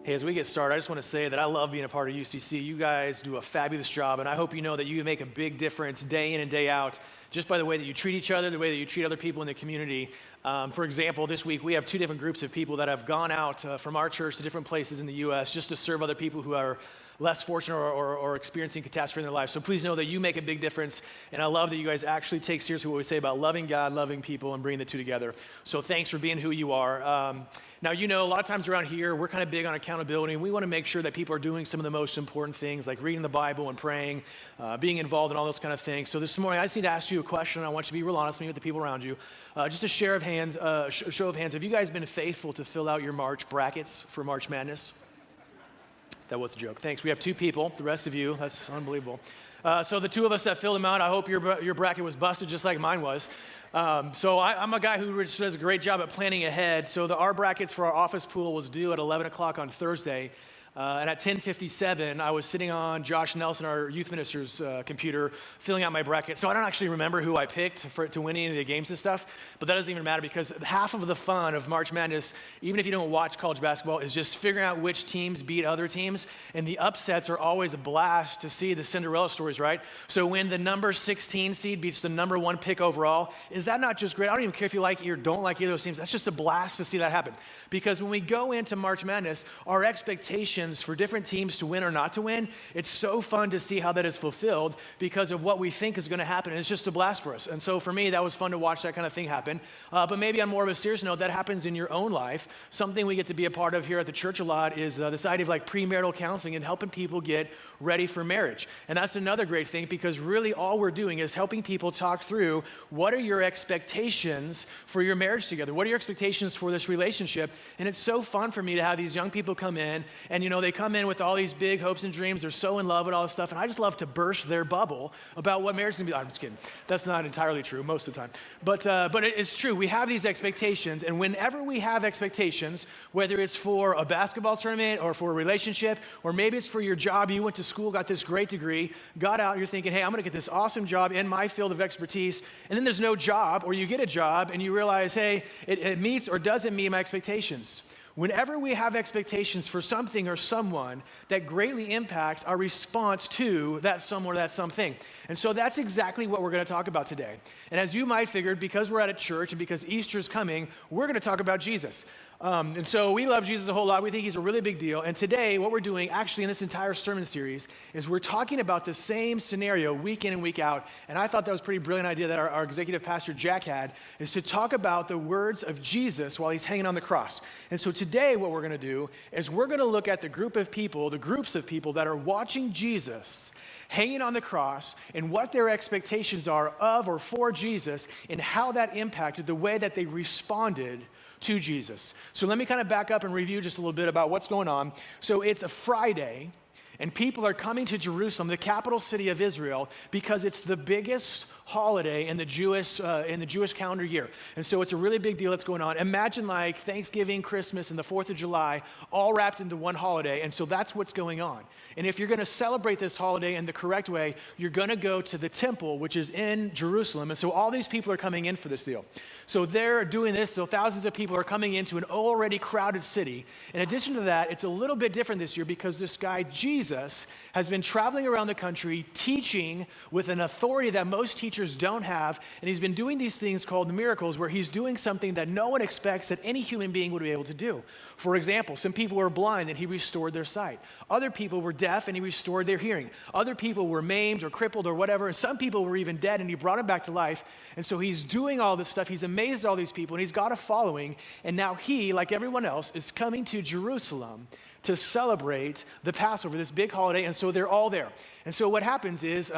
Hey, as we get started, I just want to say that I love being a part of UCC. You guys do a fabulous job, and I hope you know that you make a big difference day in and day out just by the way that you treat each other, the way that you treat other people in the community. For example, this week we have two different groups of people that have gone out from our church to different places in the U.S. just to serve other people who are less fortunate or experiencing catastrophe in their life. So please know that you make a big difference, and I love that you guys actually take seriously what we say about loving God, loving people, and bringing the two together. So thanks for being who you are. Now, you know, a lot of times around here, we're kind of big on accountability, and we want to make sure that people are doing some of the most important things, like reading the Bible and praying, being involved in all those kind of things. So this morning, I just need to ask you a question. I want you to be real honest with me, with the people around you. Just a show of hands, have you guys been faithful to fill out your March brackets for March Madness? That was a joke. Thanks. We have two people. The rest of you, that's unbelievable. So the two of us that filled them out, I hope your bracket was busted just like mine was. So I'm a guy who does a great job at planning ahead. So our brackets for our office pool was due at 11 o'clock on Thursday. And at 10:57, I was sitting on Josh Nelson, our youth minister's computer, filling out my bracket. So I don't actually remember who I picked to win any of the games and stuff, but that doesn't even matter because half of the fun of March Madness, even if you don't watch college basketball, is just figuring out which teams beat other teams. And the upsets are always a blast to see, the Cinderella stories, right? So when the number 16 seed beats the number 1 pick overall, is that not just great? I don't even care if you like or don't like either of those teams. That's just a blast to see that happen. Because when we go into March Madness, our expectations for different teams to win or not to win, it's so fun to see how that is fulfilled because of what we think is going to happen. And it's just a blast for us. And so for me, that was fun to watch that kind of thing happen. But maybe on more of a serious note, that happens in your own life. Something we get to be a part of here at the church a lot is this idea of like premarital counseling and helping people get ready for marriage. And that's another great thing because really all we're doing is helping people talk through what are your expectations for your marriage together? What are your expectations for this relationship? And it's so fun for me to have these young people come in and, you know, they come in with all these big hopes and dreams. They're so in love with all this stuff. And I just love to burst their bubble about what marriage is going to be like. I'm just kidding. That's not entirely true most of the time. But it's true. We have these expectations. And whenever we have expectations, whether it's for a basketball tournament or for a relationship, or maybe it's for your job, you went to school, got this great degree, got out, you're thinking, hey, I'm going to get this awesome job in my field of expertise. And then there's no job, or you get a job and you realize, hey, it meets or doesn't meet my expectations. Whenever we have expectations for something or someone, that greatly impacts our response to that someone or that something. And so that's exactly what we're going to talk about today. And as you might figure, because we're at a church and because Easter's coming, we're going to talk about Jesus. And so we love Jesus a whole lot. We think he's a really big deal. And today, what we're doing actually in this entire sermon series is we're talking about the same scenario week in and week out. And I thought that was a pretty brilliant idea that our executive pastor, Jack, had, is to talk about the words of Jesus while he's hanging on the cross. And so today, what we're going to do is we're going to look at the groups of people that are watching Jesus hanging on the cross and what their expectations are of or for Jesus and how that impacted the way that they responded to Jesus. So let me kind of back up and review just a little bit about what's going on. So it's a Friday, and people are coming to Jerusalem, the capital city of Israel, because it's the biggest holiday in the Jewish calendar year. And so it's a really big deal that's going on. Imagine like Thanksgiving, Christmas, and the 4th of July all wrapped into one holiday. And so that's what's going on. And if you're going to celebrate this holiday in the correct way, you're going to go to the temple, which is in Jerusalem. And so all these people are coming in for this deal. So they're doing this. So thousands of people are coming into an already crowded city. In addition to that, it's a little bit different this year because this guy, Jesus, has been traveling around the country teaching with an authority that most teachers don't have, and he's been doing these things called miracles where he's doing something that no one expects that any human being would be able to do. For example, some people were blind and he restored their sight. Other people were deaf and he restored their hearing. Other people were maimed or crippled or whatever, and some people were even dead and he brought them back to life. And so he's doing all this stuff. He's amazed at all these people and he's got a following, and now he, like everyone else, is coming to Jerusalem to celebrate the Passover, this big holiday, and so they're all there. And so what happens is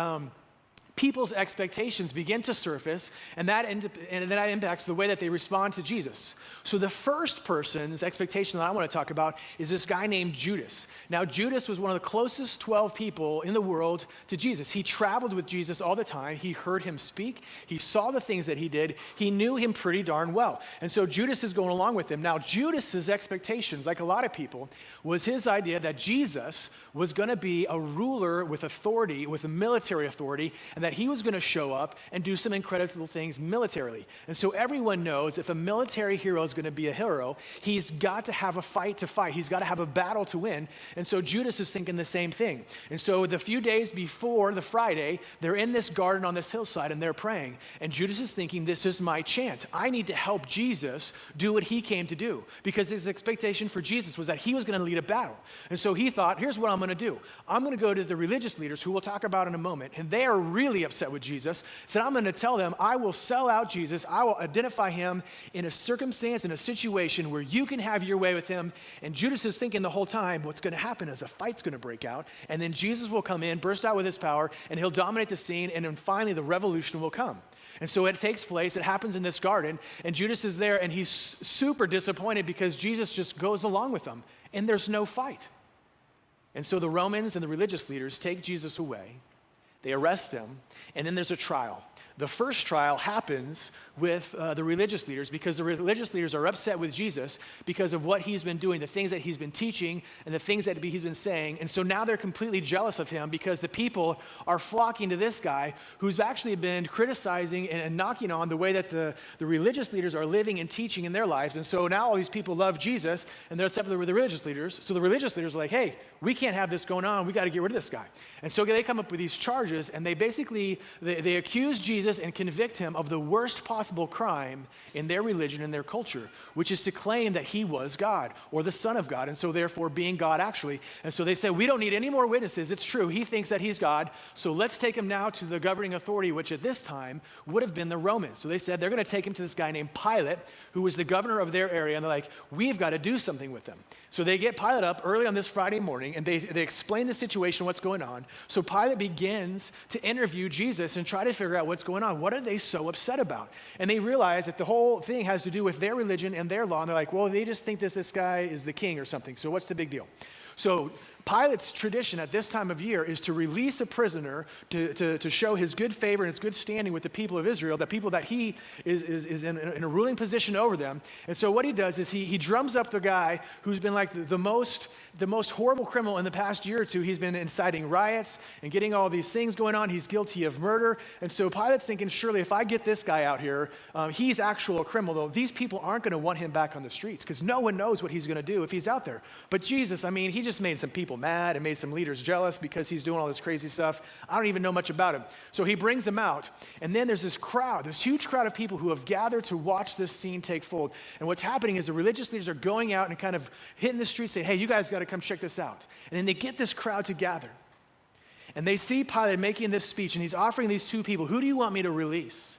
people's expectations begin to surface, and that impacts the way that they respond to Jesus. So the first person's expectation that I want to talk about is this guy named Judas. Now, Judas was one of the closest 12 people in the world to Jesus. He traveled with Jesus all the time. He heard him speak. He saw the things that he did. He knew him pretty darn well. And so Judas is going along with him. Now, Judas's expectations, like a lot of people, was his idea that Jesus was going to be a ruler with authority, with a military authority, and that that he was going to show up and do some incredible things militarily. And so everyone knows if a military hero is going to be a hero, he's got to have a fight to fight. He's got to have a battle to win. And so Judas is thinking the same thing. And so the few days before the Friday, they're in this garden on this hillside and they're praying. And Judas is thinking, this is my chance. I need to help Jesus do what he came to do, because his expectation for Jesus was that he was going to lead a battle. And so he thought, here's what I'm going to do. I'm going to go to the religious leaders, who we'll talk about in a moment, and they are really upset with Jesus. So I'm going to tell them, I will sell out Jesus. I will identify him in a circumstance, in a situation where you can have your way with him. And Judas is thinking the whole time, what's going to happen is a fight's going to break out, and then Jesus will come in, burst out with his power, and he'll dominate the scene, and then finally the revolution will come. And so it takes place, it happens in this garden, and Judas is there, and he's super disappointed because Jesus just goes along with them, and there's no fight. And so the Romans and the religious leaders take Jesus away, they arrest him, and then there's a trial. The first trial happens with the religious leaders, because the religious leaders are upset with Jesus because of what he's been doing, the things that he's been teaching and the things that he's been saying. And so now they're completely jealous of him because the people are flocking to this guy who's actually been criticizing and knocking on the way that the religious leaders are living and teaching in their lives. And so now all these people love Jesus and they're upset with the religious leaders. So the religious leaders are like, hey, we can't have this going on. We got to get rid of this guy. And so they come up with these charges, and they basically, they accuse Jesus and convict him of the worst possible crime in their religion and their culture, which is to claim that he was God or the Son of God, and so therefore being God actually. And so they say, we don't need any more witnesses. It's true. He thinks that he's God. So let's take him now to the governing authority, which at this time would have been the Romans. So they said they're going to take him to this guy named Pilate, who was the governor of their area. And they're like, we've got to do something with him. So they get Pilate up early on this Friday morning, and they explain the situation, what's going on. So Pilate begins to interview Jesus and try to figure out what's going on. What are they so upset about? And they realize that the whole thing has to do with their religion and their law. And they're like, well, they just think this guy is the king or something. So what's the big deal? So Pilate's tradition at this time of year is to release a prisoner to show his good favor and his good standing with the people of Israel, the people that he is in a ruling position over them. And so what he does is he drums up the guy who's been like the most horrible criminal in the past year or two. He's been inciting riots and getting all these things going on. He's guilty of murder. And so Pilate's thinking, surely if I get this guy out here, he's actual criminal. These people aren't going to want him back on the streets because no one knows what he's going to do if he's out there. But Jesus, I mean, he just made some people mad and made some leaders jealous because he's doing all this crazy stuff. I don't even know much about him. So he brings him out, and then there's this crowd, this huge crowd of people who have gathered to watch this scene take fold. And what's happening is the religious leaders are going out and kind of hitting the streets, saying, hey, you guys got to come check this out. And then they get this crowd to gather. And they see Pilate making this speech, and he's offering these two people, who do you want me to release?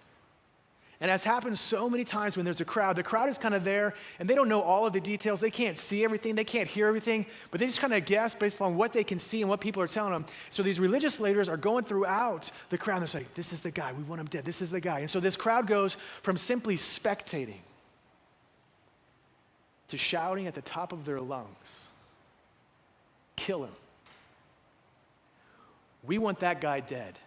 And as happens so many times when there's a crowd, the crowd is kind of there, and they don't know all of the details. They can't see everything. They can't hear everything. But they just kind of guess based upon what they can see and what people are telling them. So these religious leaders are going throughout the crowd, and they're saying, this is the guy. We want him dead. This is the guy. And so this crowd goes from simply spectating to shouting at the top of their lungs, kill him. We want that guy dead.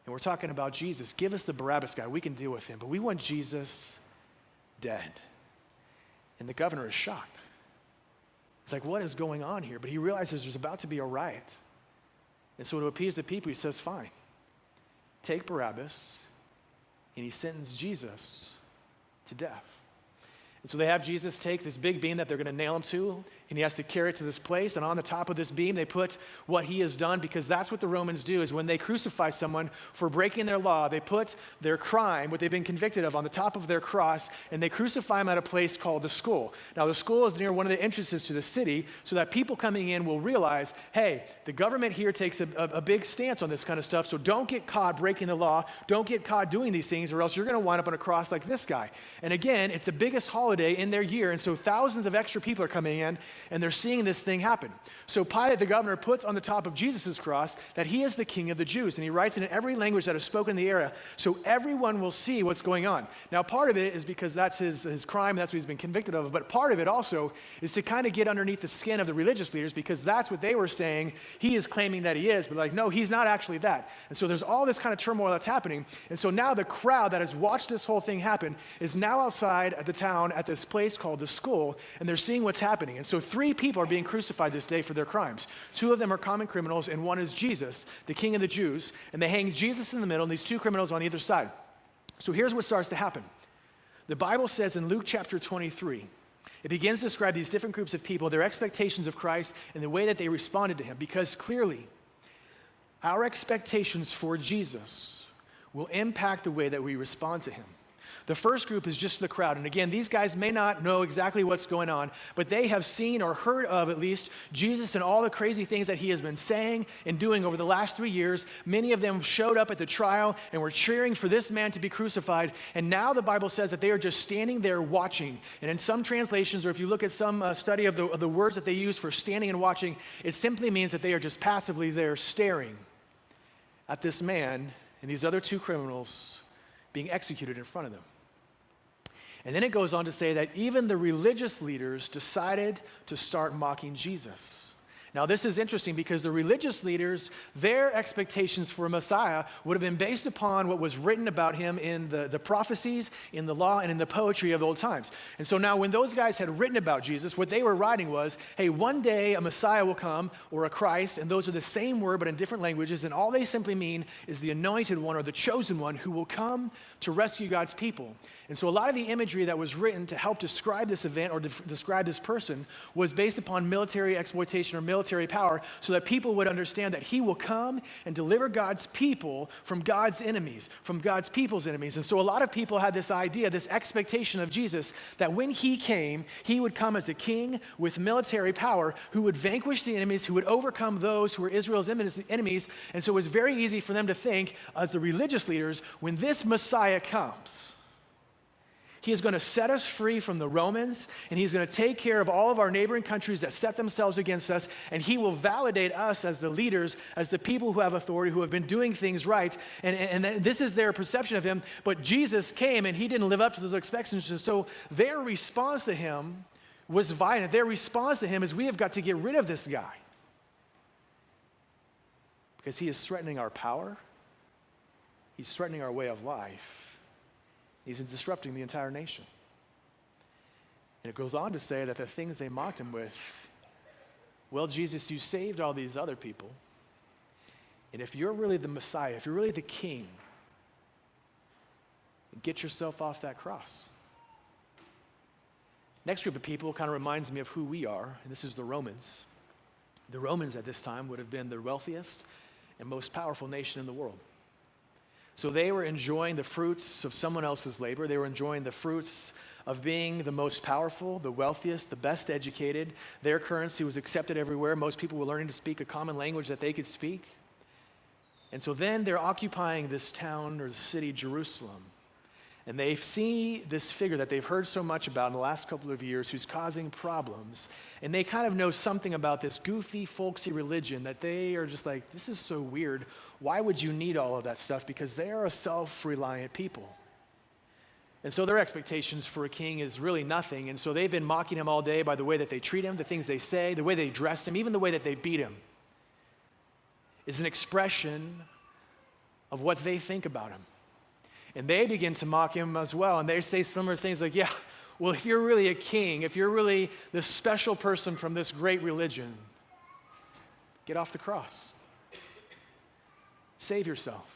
And we're talking about Jesus. Give us the Barabbas guy. We can deal with him. But we want Jesus dead. And the governor is shocked. He's like, what is going on here? But he realizes there's about to be a riot. And so to appease the people, he says, fine. Take Barabbas. And he sentenced Jesus to death. And so they have Jesus take this big beam that they're going to nail him to, and he has to carry it to this place, and on the top of this beam, they put what he has done, because that's what the Romans do, is when they crucify someone for breaking their law, they put their crime, what they've been convicted of, on the top of their cross, and they crucify him at a place called the skull. Now, the skull is near one of the entrances to the city, so that people coming in will realize, hey, the government here takes a big stance on this kind of stuff, so don't get caught breaking the law, don't get caught doing these things, or else you're going to wind up on a cross like this guy. And again, it's the biggest holiday in their year, and so thousands of extra people are coming in, and they're seeing this thing happen. So Pilate, the governor, puts on the top of Jesus' cross that he is the king of the Jews, and he writes it in every language that is spoken in the area, so everyone will see what's going on. Now, part of it is because that's his crime, that's what he's been convicted of, but part of it also is to kind of get underneath the skin of the religious leaders, because that's what they were saying. He is claiming that he is, but like, no, he's not actually that. And so there's all this kind of turmoil that's happening, and so now the crowd that has watched this whole thing happen is now outside at the town at this place called the Skull, and they're seeing what's happening. And so 3 people are being crucified this day for their crimes. 2 of them are common criminals, and one is Jesus, the King of the Jews. And they hang Jesus in the middle, and these 2 criminals on either side. So here's what starts to happen. The Bible says in Luke chapter 23, it begins to describe these different groups of people, their expectations of Christ, and the way that they responded to him. Because clearly, our expectations for Jesus will impact the way that we respond to him. The first group is just the crowd. And again, these guys may not know exactly what's going on, but they have seen or heard of at least Jesus and all the crazy things that he has been saying and doing over the last 3 years. Many of them showed up at the trial and were cheering for this man to be crucified. And now the Bible says that they are just standing there watching. And in some translations, or if you look at some study of the words that they use for standing and watching, it simply means that they are just passively there staring at this man and these other 2 criminals being executed in front of them. And then it goes on to say that even the religious leaders decided to start mocking Jesus. Now, this is interesting because the religious leaders, their expectations for a Messiah would have been based upon what was written about him in the prophecies, in the law, and in the poetry of old times. And so now when those guys had written about Jesus, what they were writing was, hey, one day a Messiah will come, or a Christ, and those are the same word but in different languages, and all they simply mean is the anointed one or the chosen one who will come to rescue God's people. And so a lot of the imagery that was written to help describe this event or describe this person was based upon military exploitation or military power, so that people would understand that he will come and deliver God's people from God's enemies, from God's people's enemies. And so a lot of people had this idea, this expectation of Jesus, that when he came, he would come as a king with military power who would vanquish the enemies, who would overcome those who were Israel's enemies. And so it was very easy for them to think, as the religious leaders, when this Messiah comes, he is going to set us free from the Romans, and he's going to take care of all of our neighboring countries that set themselves against us, and he will validate us as the leaders, as the people who have authority, who have been doing things right, and this is their perception of him. But Jesus came, and he didn't live up to those expectations, so their response to him was violent. Their response to him is, we have got to get rid of this guy because he is threatening our power, he's threatening our way of life, he's disrupting the entire nation. And it goes on to say that the things they mocked him with, well, Jesus, you saved all these other people. And if you're really the Messiah, if you're really the king, get yourself off that cross. Next group of people kind of reminds me of who we are, and this is the Romans. The Romans at this time would have been the wealthiest and most powerful nation in the world. So they were enjoying the fruits of someone else's labor. They were enjoying the fruits of being the most powerful, the wealthiest, the best educated. Their currency was accepted everywhere. Most people were learning to speak a common language that they could speak. And so then they're occupying this town or the city, Jerusalem. And they see this figure that they've heard so much about in the last couple of years who's causing problems. And they kind of know something about this goofy, folksy religion that they are just like, this is so weird. Why would you need all of that stuff? Because they are a self-reliant people. And so their expectations for a king is really nothing. And so they've been mocking him all day by the way that they treat him, the things they say, the way they dress him, even the way that they beat him is an expression of what they think about him. And they begin to mock him as well. And they say similar things like, yeah, well, if you're really a king, if you're really this special person from this great religion, get off the cross. Save yourself.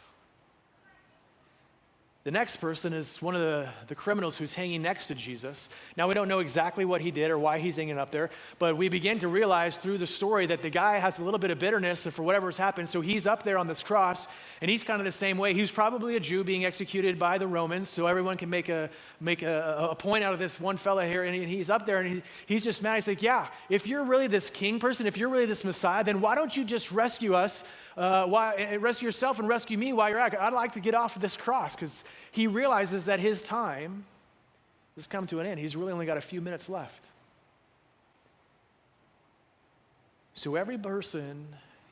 The next person is one of the criminals who's hanging next to Jesus. Now, we don't know exactly what he did or why he's hanging up there, but we begin to realize through the story that the guy has a little bit of bitterness for whatever's happened, so he's up there on this cross, and he's kind of the same way. He's probably a Jew being executed by the Romans, so everyone can make a point out of this one fella here, and he's up there, and he's just mad. He's like, yeah, if you're really this king person, if you're really this Messiah, then why don't you just rescue us? Rescue yourself and rescue me while you're at it. I'd like to get off of this cross, because he realizes that his time has come to an end. He's really only got a few minutes left. So every person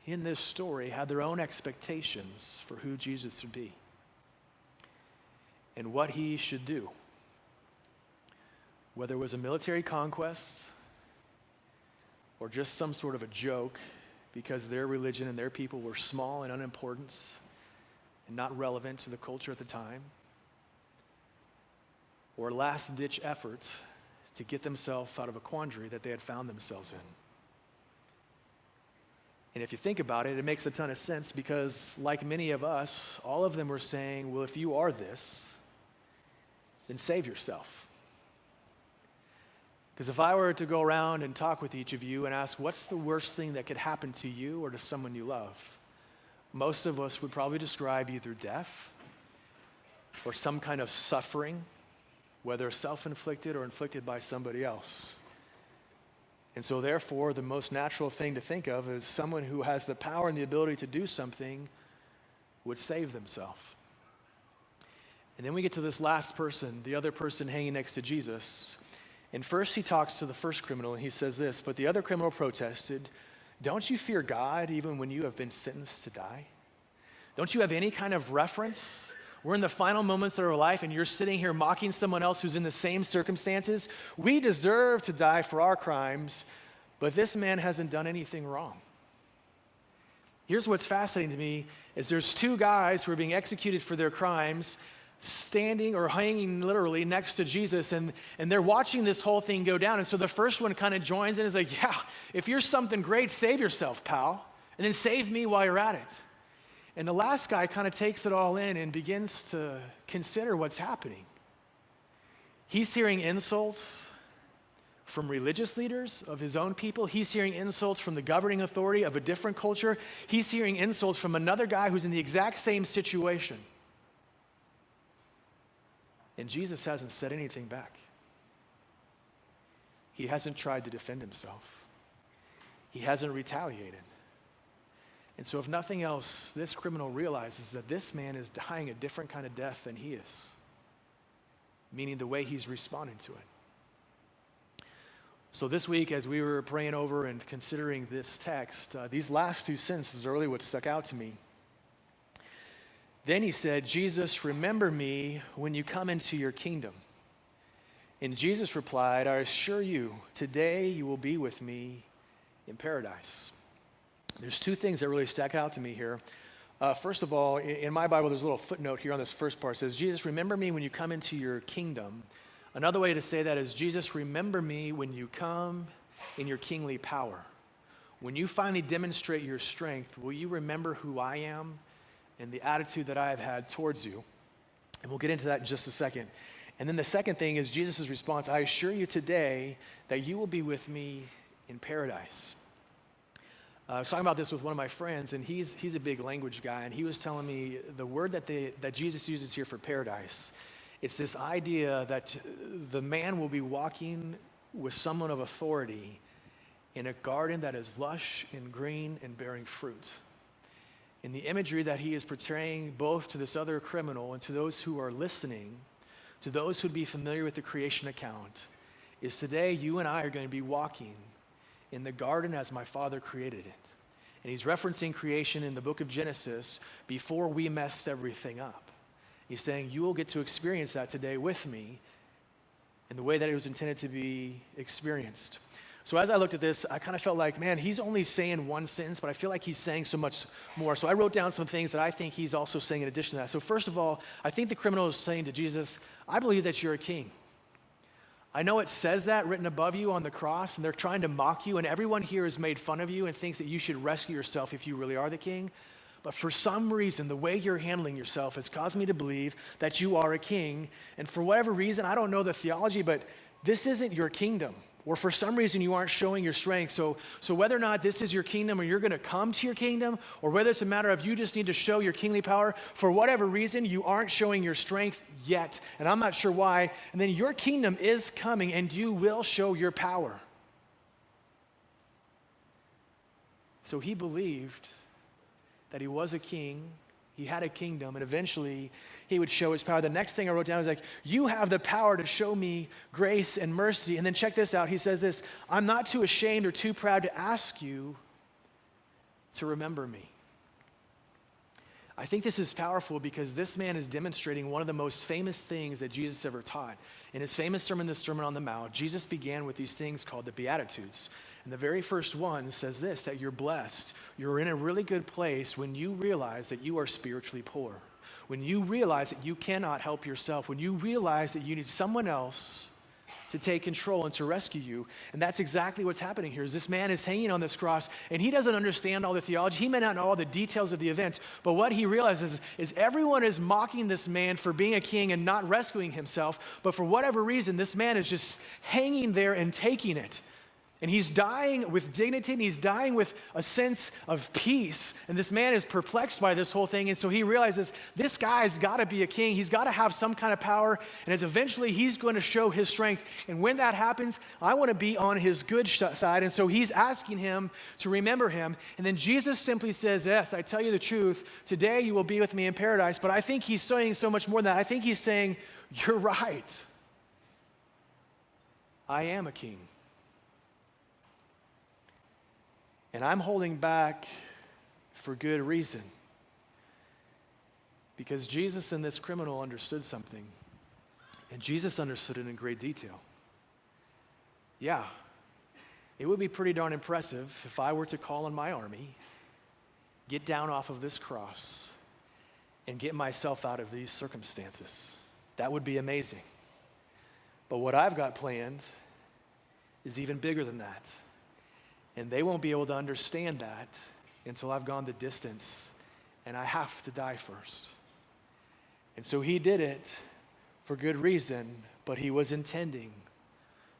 in this story had their own expectations for who Jesus would be and what he should do. Whether it was a military conquest or just some sort of a joke, because their religion and their people were small and unimportant and not relevant to the culture at the time, or last-ditch effort to get themselves out of a quandary that they had found themselves in. And if you think about it, it makes a ton of sense because, like many of us, all of them were saying, well, if you are this, then save yourself. Because if I were to go around and talk with each of you and ask, what's the worst thing that could happen to you or to someone you love? Most of us would probably describe either death or some kind of suffering, whether self-inflicted or inflicted by somebody else. And so therefore, the most natural thing to think of is someone who has the power and the ability to do something would save themselves. And then we get to this last person, the other person hanging next to Jesus. And first he talks to the first criminal and he says this, but the other criminal protested, don't you fear God even when you have been sentenced to die? Don't you have any kind of reference? We're in the final moments of our life and you're sitting here mocking someone else who's in the same circumstances. We deserve to die for our crimes, but this man hasn't done anything wrong. Here's what's fascinating to me is there's two guys who are being executed for their crimes standing or hanging literally next to Jesus, and they're watching this whole thing go down. And so the first one kind of joins in and is like, yeah, if you're something great, save yourself, pal, and then save me while you're at it. And the last guy kind of takes it all in and begins to consider what's happening. He's hearing insults from religious leaders of his own people. He's hearing insults from the governing authority of a different culture. He's hearing insults from another guy who's in the exact same situation. And Jesus hasn't said anything back. He hasn't tried to defend himself. He hasn't retaliated. And so if nothing else, this criminal realizes that this man is dying a different kind of death than he is, meaning the way he's responding to it. So this week, as we were praying over and considering this text, these last two sentences are really what stuck out to me. Then he said, Jesus, remember me when you come into your kingdom. And Jesus replied, I assure you, today you will be with me in paradise. There's two things that really stuck out to me here. First of all, in my Bible, there's a little footnote here on this first part. It says, Jesus, remember me when you come into your kingdom. Another way to say that is, Jesus, remember me when you come in your kingly power. When you finally demonstrate your strength, will you remember who I am and the attitude that I have had towards you? And we'll get into that in just a second. And then the second thing is Jesus' response, I assure you today that you will be with me in paradise. I was talking about this with one of my friends, and he's a big language guy, and he was telling me the word that Jesus uses here for paradise, it's this idea that the man will be walking with someone of authority in a garden that is lush and green and bearing fruit. And the imagery that he is portraying both to this other criminal and to those who are listening, to those who would be familiar with the creation account, is today you and I are going to be walking in the garden as my Father created it. And he's referencing creation in the book of Genesis before we messed everything up. He's saying you will get to experience that today with me in the way that it was intended to be experienced. So as I looked at this, I kind of felt like, man, he's only saying one sentence, but I feel like he's saying so much more. So I wrote down some things that I think he's also saying in addition to that. So first of all, I think the criminal is saying to Jesus, I believe that you're a king. I know it says that written above you on the cross, and they're trying to mock you, and everyone here has made fun of you and thinks that you should rescue yourself if you really are the king. But for some reason, the way you're handling yourself has caused me to believe that you are a king. And for whatever reason, I don't know the theology, but this isn't your kingdom. Or for some reason, you aren't showing your strength. So whether or not this is your kingdom or you're going to come to your kingdom, or whether it's a matter of you just need to show your kingly power, for whatever reason, you aren't showing your strength yet. And I'm not sure why. And then your kingdom is coming and you will show your power. So he believed that he was a king, he had a kingdom, and eventually he would show his power. The next thing I wrote down is like, you have the power to show me grace and mercy. And then check this out. He says this, I'm not too ashamed or too proud to ask you to remember me. I think this is powerful because this man is demonstrating one of the most famous things that Jesus ever taught. In his famous sermon, the Sermon on the Mount, Jesus began with these things called the Beatitudes. And the very first one says this, that you're blessed. You're in a really good place when you realize that you are spiritually poor. When you realize that you cannot help yourself. When you realize that you need someone else to to take control and to rescue you. And that's exactly what's happening here. Is this man is hanging on this cross, and he doesn't understand all the theology. He may not know all the details of the events, but what he realizes is everyone is mocking this man for being a king and not rescuing himself. But for whatever reason, this man is just hanging there and taking it. And he's dying with dignity, and he's dying with a sense of peace. And this man is perplexed by this whole thing. And so he realizes this guy's got to be a king. He's got to have some kind of power. And it's eventually he's going to show his strength. And when that happens, I want to be on his good side. And so he's asking him to remember him. And then Jesus simply says, yes, I tell you the truth. Today you will be with me in paradise. But I think he's saying so much more than that. I think he's saying, you're right. I am a king. And I'm holding back for good reason. Because Jesus and this criminal understood something. And Jesus understood it in great detail. Yeah, it would be pretty darn impressive if I were to call on my army, get down off of this cross, and get myself out of these circumstances. That would be amazing. But what I've got planned is even bigger than that. And they won't be able to understand that until I've gone the distance, and I have to die first. And so he did it for good reason, but he was intending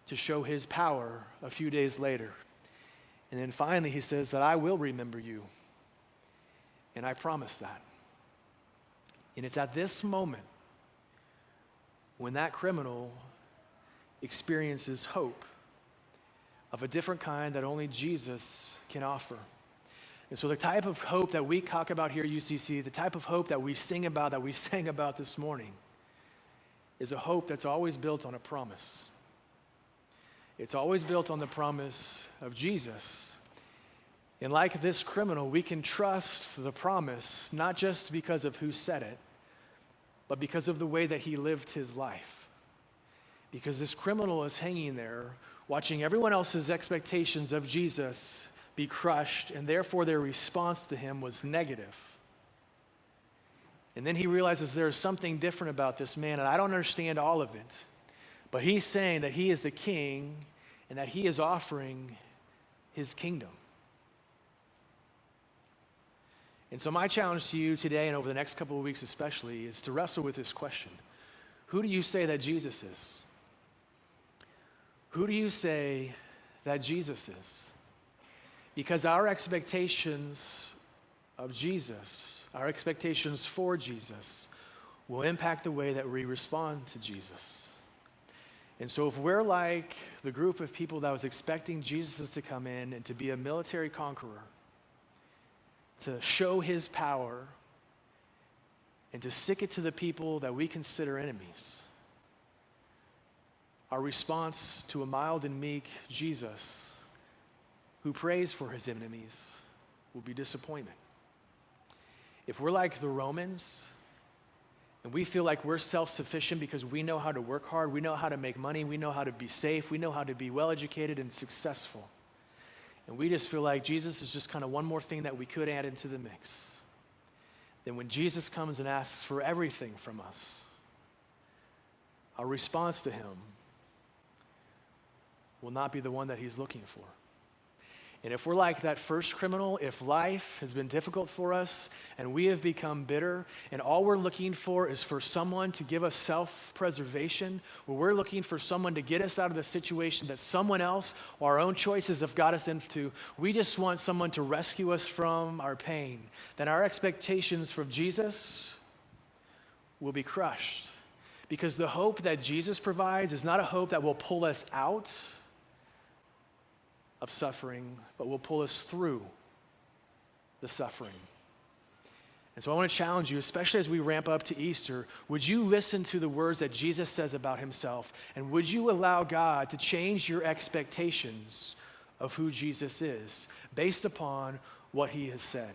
to show his power a few days later. And then finally he says that I will remember you. And I promise that. And it's at this moment when that criminal experiences hope of a different kind that only Jesus can offer. And so the type of hope that we talk about here at UCC, the type of hope that we sing about, that we sang about this morning, is a hope that's always built on a promise. It's always built on the promise of Jesus. And like this criminal, we can trust the promise, not just because of who said it, but because of the way that he lived his life. Because this criminal is hanging there, watching everyone else's expectations of Jesus be crushed, and therefore their response to him was negative. And then he realizes there's something different about this man, and I don't understand all of it. But he's saying that he is the king and that he is offering his kingdom. And so my challenge to you today and over the next couple of weeks especially is to wrestle with this question. Who do you say that Jesus is? Who do you say that Jesus is? Because our expectations of Jesus, our expectations for Jesus, will impact the way that we respond to Jesus. And so if we're like the group of people that was expecting Jesus to come in and to be a military conqueror, to show his power, and to stick it to the people that we consider enemies, our response to a mild and meek Jesus who prays for his enemies will be disappointment. If we're like the Romans and we feel like we're self-sufficient because we know how to work hard, we know how to make money, we know how to be safe, we know how to be well-educated and successful, and we just feel like Jesus is just kind of one more thing that we could add into the mix, then when Jesus comes and asks for everything from us, our response to him will not be the one that he's looking for. And if we're like that first criminal, if life has been difficult for us and we have become bitter and all we're looking for is for someone to give us self-preservation, or we're looking for someone to get us out of the situation that someone else or our own choices have got us into, we just want someone to rescue us from our pain, then our expectations from Jesus will be crushed. Because the hope that Jesus provides is not a hope that will pull us out of suffering, but will pull us through the suffering. And so I want to challenge you, especially as we ramp up to Easter, would you listen to the words that Jesus says about himself, and would you allow God to change your expectations of who Jesus is based upon what he has said?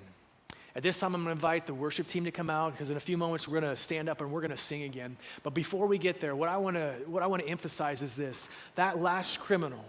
At this time, I'm going to invite the worship team to come out, because in a few moments we're going to stand up and we're going to sing again. But before we get there, what I want to emphasize is this: that last criminal,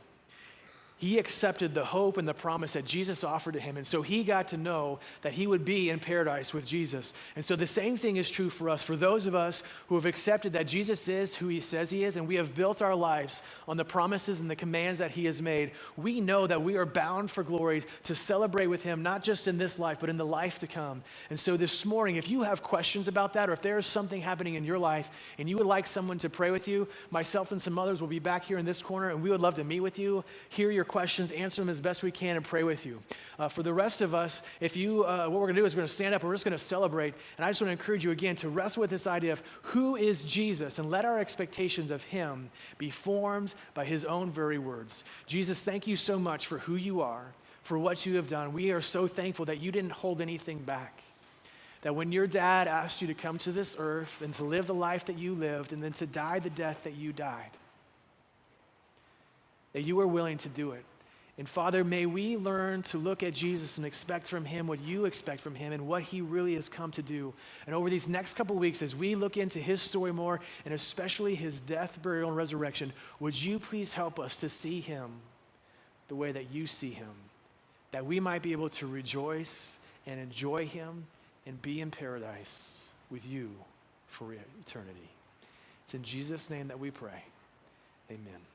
He accepted the hope and the promise that Jesus offered to him. And so he got to know that he would be in paradise with Jesus. And so the same thing is true for us. For those of us who have accepted that Jesus is who he says he is, and we have built our lives on the promises and the commands that he has made, we know that we are bound for glory to celebrate with him, not just in this life, but in the life to come. And so this morning, if you have questions about that, or if there is something happening in your life and you would like someone to pray with you, myself and some others will be back here in this corner, and we would love to meet with you, hear your questions, answer them as best we can, and pray with you. For the rest of us, if you, what we're going to do is we're going to stand up and we're just going to celebrate. And I just want to encourage you again to wrestle with this idea of who is Jesus, and let our expectations of him be formed by his own very words. Jesus, thank you so much for who you are, for what you have done. We are so thankful that you didn't hold anything back. That when your dad asked you to come to this earth and to live the life that you lived and then to die the death that you died, that you were willing to do it. And Father, may we learn to look at Jesus and expect from him what you expect from him and what he really has come to do. And over these next couple weeks, as we look into his story more, and especially his death, burial, and resurrection, would you please help us to see him the way that you see him, that we might be able to rejoice and enjoy him and be in paradise with you for eternity. It's in Jesus' name that we pray. Amen.